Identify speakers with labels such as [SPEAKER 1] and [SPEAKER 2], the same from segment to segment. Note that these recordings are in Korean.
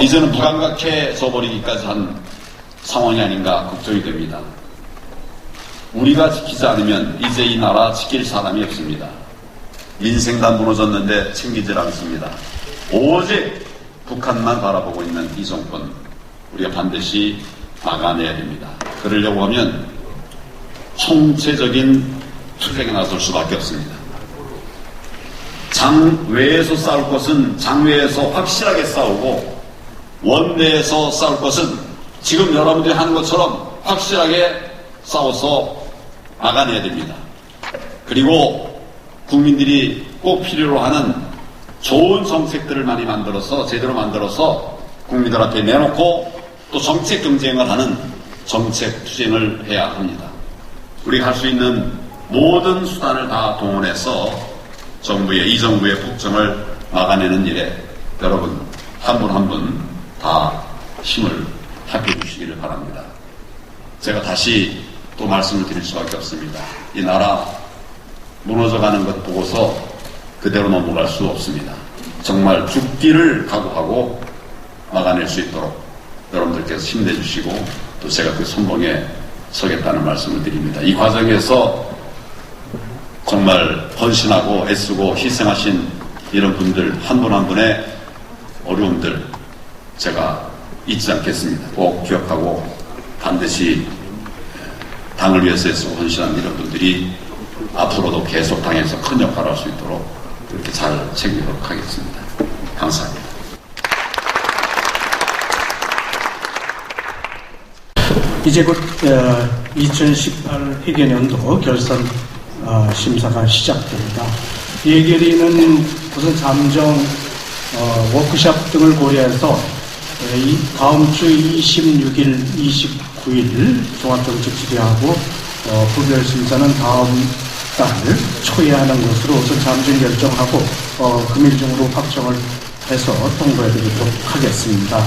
[SPEAKER 1] 이제는 무감각해져 버리기까지 한 상황이 아닌가 걱정이 됩니다. 우리가 지키지 않으면 이제 이 나라 지킬 사람이 없습니다. 민생 다 무너졌는데 챙기질 않습니다. 오직 북한만 바라보고 있는 이 정권, 우리가 반드시 막아내야 됩니다. 그러려고 하면 총체적인 투쟁에 나설 수밖에 없습니다. 장외에서 싸울 것은 장외에서 확실하게 싸우고, 원내에서 싸울 것은 지금 여러분들이 하는 것처럼 확실하게 싸워서 막아내야 됩니다. 그리고 국민들이 꼭 필요로 하는 좋은 정책들을 많이 만들어서, 제대로 만들어서 국민들 앞에 내놓고 또 정책 경쟁을 하는 정책 투쟁을 해야 합니다. 우리가 할 수 있는 모든 수단을 다 동원해서 이 정부의 폭정을 막아내는 일에 여러분 한 분 한 분 다 힘을 합해 주시기를 바랍니다. 제가 다시 또 말씀을 드릴 수밖에 없습니다. 이 나라 무너져가는 것 보고서 그대로 넘어갈 수 없습니다. 정말 죽기를 각오하고 막아낼 수 있도록 여러분들께서 힘내주시고 또 제가 그 선봉에 서겠다는 말씀을 드립니다. 이 과정에서 정말 헌신하고 애쓰고 희생하신 이런 분들 한 분 한 분의 어려움들 제가 잊지 않겠습니다. 꼭 기억하고 반드시 당을 위해서 애쓰고 헌신한 이런 분들이 앞으로도 계속 당에서 큰 역할을 할 수 있도록 그렇게 잘 챙기도록 하겠습니다. 감사합니다.
[SPEAKER 2] 이제 곧 2018 회계년도 결산 심사가 시작됩니다. 예결위는 우선 잠정 워크숍 등을 고려해서 다음 주 26일, 29일 종합정책 질의하고 부별 심사는 다음 달 초에 하는 것으로 우선 잠정 결정하고 금일 중으로 확정을 해서 통보해드리도록 하겠습니다.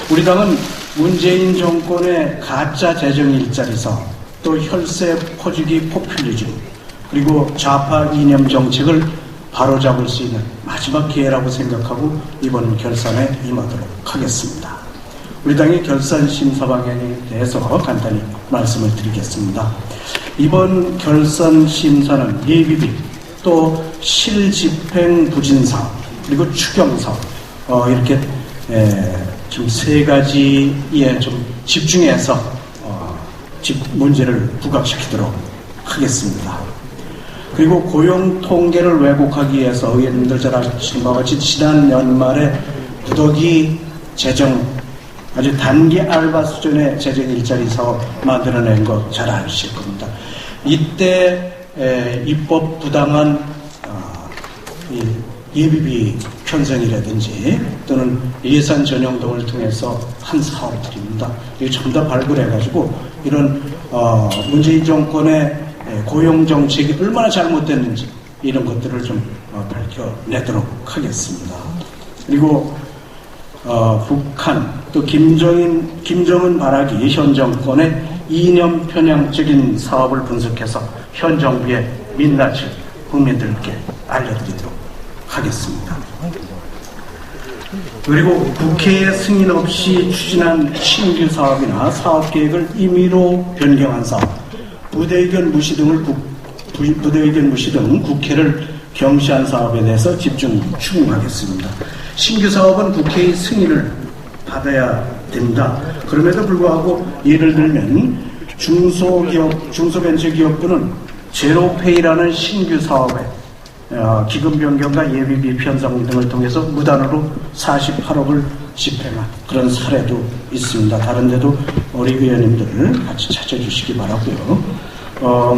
[SPEAKER 2] 우리 당은 문재인 정권의 가짜 재정 일자리 사업, 또 혈세 퍼주기 포퓰리즘, 그리고 좌파 이념 정책을 바로잡을 수 있는 마지막 기회라고 생각하고 이번 결산에 임하도록 하겠습니다. 우리 당의 결산 심사 방향에 대해서 간단히 말씀을 드리겠습니다. 이번 결산 심사는 예비비, 또 실집행 부진 사업, 그리고 추경 사업, 이렇게 좀 세 가지에 좀 집중해서 문제를 부각시키도록 하겠습니다. 그리고 고용 통계를 왜곡하기 위해서 의원님들 잘 아시는 바와 같이 지난 연말에 부더기 재정, 아주 단기 알바 수준의 재정 일자리 사업 만들어낸 거 잘 아실 겁니다. 이때 입법 부당한 예비비 편성이라든지 또는 예산 전용 등을 통해서 한 사업들입니다. 이게 전부 다 발굴해가지고 이런 문재인 정권의 고용 정책이 얼마나 잘못됐는지 이런 것들을 좀 밝혀내도록 하겠습니다. 그리고 북한 또 김정은 발악이 현 정권의 이념 편향적인 사업을 분석해서 현 정부의 민낯을 국민들께 알려드리도록 하겠습니다. 그리고 국회의 승인 없이 추진한 신규 사업이나 사업계획을 임의로 변경한 사업, 부대의견 무시 등 국회를 경시한 사업에 대해서 추궁하겠습니다. 신규 사업은 국회의 승인을 받아야 된다. 그럼에도 불구하고 예를 들면 중소벤처기업부는 제로페이라는 신규 사업에 기금 변경과 예비비 편성 등을 통해서 무단으로 48억을 집행한 그런 사례도 있습니다. 다른 데도 우리 의원님들 같이 찾아주시기 바라고요.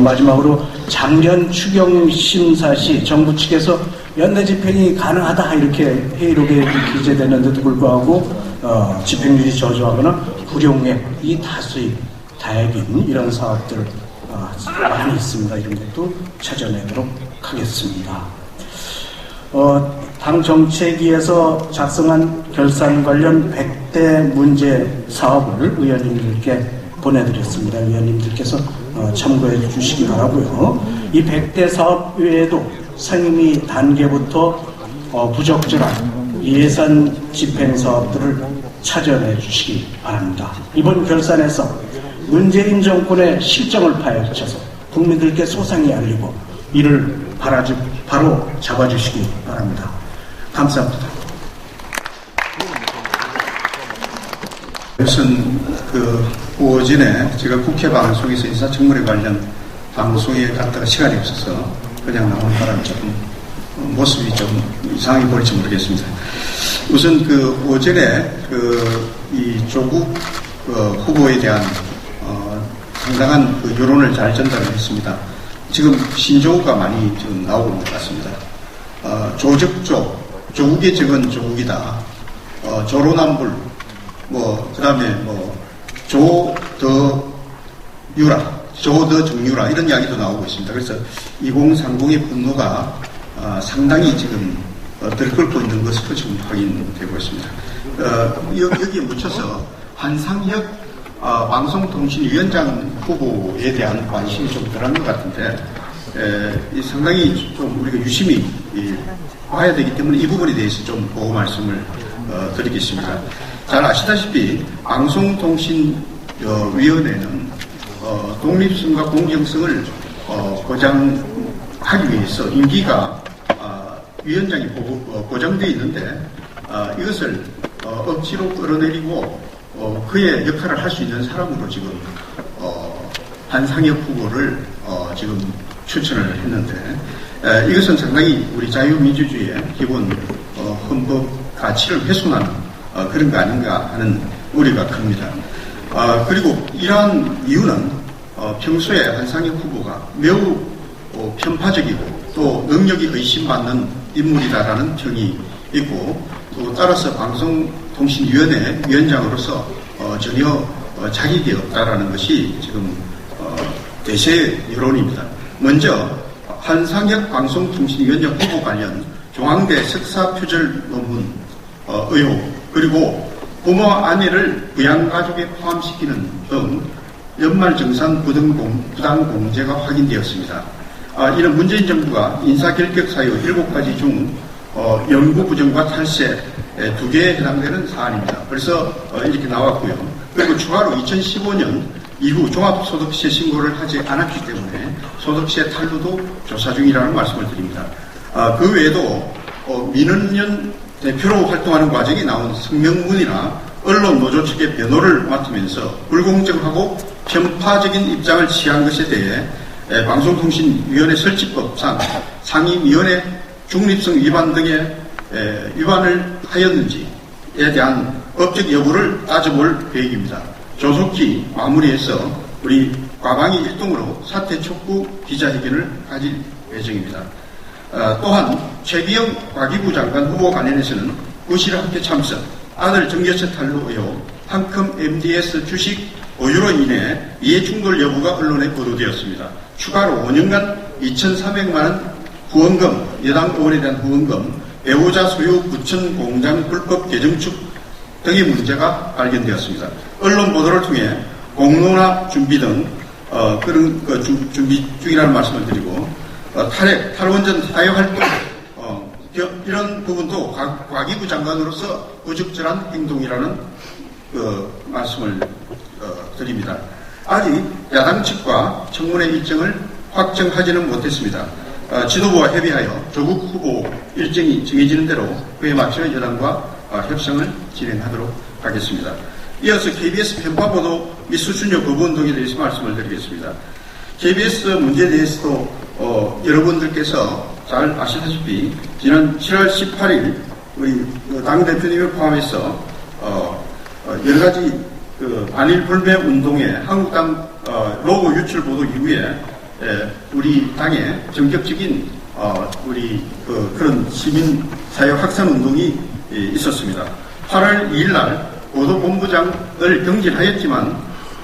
[SPEAKER 2] 마지막으로 작년 추경 심사 시 정부 측에서 연내 집행이 가능하다 이렇게 회의록에 기재되는데도 불구하고 집행률이 저조하거나 불용액이 다액인 이런 사업들 많이 있습니다. 이런 것도 찾아내도록 하겠습니다. 당 정책위에서 작성한 결산 관련 100대 문제 사업을 의원님들께 보내드렸습니다. 의원님들께서 참고해 주시기 바라고요. 이 100대 사업 외에도 상임위 단계부터 부적절한 예산 집행 사업들을 찾아내 주시기 바랍니다. 이번 결산에서 문재인 정권의 실정을 파헤쳐서 국민들께 소상히 알리고 이를 바로 잡아주시기 바랍니다. 감사합니다.
[SPEAKER 3] 우선 오전에 제가 국회 방송에서 인사청문회 관련 방송에 갔다가 시간이 없어서 그냥 나온 바람에 조금 모습이 좀 이상하게 보일지 모르겠습니다. 우선 오전에 이 조국 후보에 대한 상당한 여론을 잘 전달을 했습니다. 지금 신조어가 많이 지금 나오고 있는 것 같습니다. 조국의 적은 조국이다. 조로남불, 그 다음에 조더정유라 이런 이야기도 나오고 있습니다. 그래서 2030의 분노가 상당히 지금 들끓고 있는 것으로 지금 확인되고 있습니다. 여기에 묻혀서 한상혁 방송통신위원장 후보에 대한 관심이 좀 덜한 것 같은데 상당히 좀 우리가 유심히 봐야 되기 때문에 이 부분에 대해서 좀 보고 말씀을 드리겠습니다. 잘 아시다시피 방송통신위원회는 독립성과 공정성을 보장하기 위해서 임기가 위원장이 보장되어 있는데 이것을 억지로 끌어내리고 그의 역할을 할 수 있는 사람으로 지금 한상혁 후보를 지금 추천을 했는데 이것은 상당히 우리 자유민주주의의 기본 헌법 가치를 훼손하는 그런 거 아닌가 하는 우려가 큽니다. 그리고 이러한 이유는 평소에 한상혁 후보가 매우 편파적이고 또 능력이 의심받는 인물이다라는 평이 있고 또 따라서 방송통신위원회 위원장으로서 전혀 자격이 없다라는 것이 지금 대세 여론입니다. 먼저 한상혁 방송통신위원장 후보 관련 중앙대 석사표절 논문 의혹 그리고 부모와 아내를 부양가족에 포함시키는 등 연말정산 부당공제가 확인되었습니다. 이는 문재인 정부가 인사결격 사유 7가지 중 연구 부정과 탈세 2개에 해당되는 사안입니다. 벌써 이렇게 나왔고요. 그리고 추가로 2015년 이후 종합소득세 신고를 하지 않았기 때문에 소득세 탈루도 조사 중이라는 말씀을 드립니다. 그 외에도 민원연 대표로 활동하는 과정에 나온 성명문이나 언론 노조 측의 변호를 맡으면서 불공정하고 편파적인 입장을 취한 것에 대해 방송통신위원회 설치법상 상임위원회 중립성 위반 등의 위반을 하였는지에 대한 법적 여부를 따져볼 계획입니다. 조속히 마무리해서 우리 과방위 일동으로 사퇴 촉구 기자회견을 가질 예정입니다. 또한 최기영 과기부 장관 후보 관련해서는 구실 학교 참석, 아들 정교체 탈루 의혹, 한컴 MDS 주식 보유로 인해 이해충돌 여부가 언론에 보도되었습니다. 추가로 5년간 2,400만원 후원금, 여당 의원에 대한 후원금, 배우자 소유 부천 공장 불법 개정축 등의 문제가 발견되었습니다. 언론 보도를 통해 공론화 준비 등 그런 준비 중이라는 말씀을 드리고 탈원전 사회활동 이런 부분도 과기부 장관으로서 부적절한 행동이라는 말씀을 드립니다. 아직 야당 측과 청문회 일정을 확정하지는 못했습니다. 지도부와 협의하여 조국 후보 일정이 정해지는 대로 그에 맞춰 여당과 협상을 진행하도록 하겠습니다. 이어서 KBS 편파보도 및 수준료 거부 운동에 대해서 말씀을 드리겠습니다. KBS 문제에 대해서도 여러분들께서 잘 아시다시피 지난 7월 18일 우리 당대표님을 포함해서 여러 가지 반일 불매 운동에 한국당 로고 유출 보도 이후에 우리 당의 전격적인 우리 그런 시민사회 확산 운동이 있었습니다. 8월 2일 날 보도본부장을 경질하였지만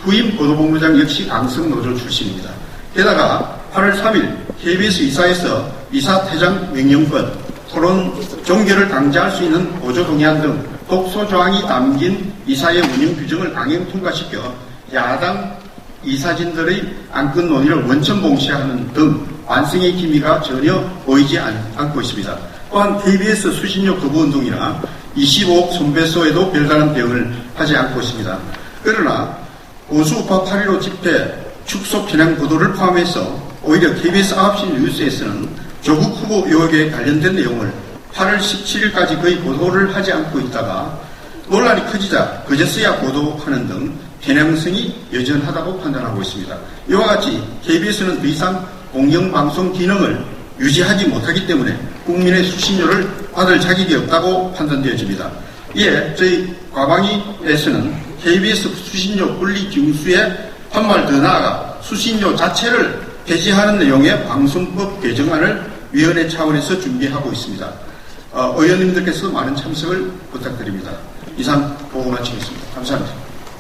[SPEAKER 3] 후임 보도본부장 역시 강성노조 출신입니다. 게다가 8월 3일 KBS 이사에서 이사 퇴장 명령권, 토론 종결을 강제할 수 있는 보조동의안 등 독소 조항이 담긴 이사의 운영 규정을 강행 통과시켜 야당 이사진들의 안건 논의를 원천 봉쇄하는 등 완성의 기미가 전혀 보이지 않고 있습니다. 또한 KBS 수신료 거부운동이나 25억 손배소에도 별다른 대응을 하지 않고 있습니다. 그러나 보수우파 8.15 집회 축소 편향 보도를 포함해서 오히려 KBS 9시 뉴스에서는 조국 후보 의혹에 관련된 내용을 8월 17일까지 거의 보도를 하지 않고 있다가 논란이 커지자 그제서야 보도하는 등 편향성이 여전하다고 판단하고 있습니다. 이와 같이 KBS는 더 이상 공영방송 기능을 유지하지 못하기 때문에 국민의 수신료를 받을 자격이 없다고 판단되어집니다. 이에 저희 과방위에서는 KBS 수신료 분리 징수에 한 발 더 나아가 수신료 자체를 폐지하는 내용의 방송법 개정안을 위원회 차원에서 준비하고 있습니다. 의원님들께서 많은 참석을 부탁드립니다. 이상 보고 마치겠습니다. 감사합니다.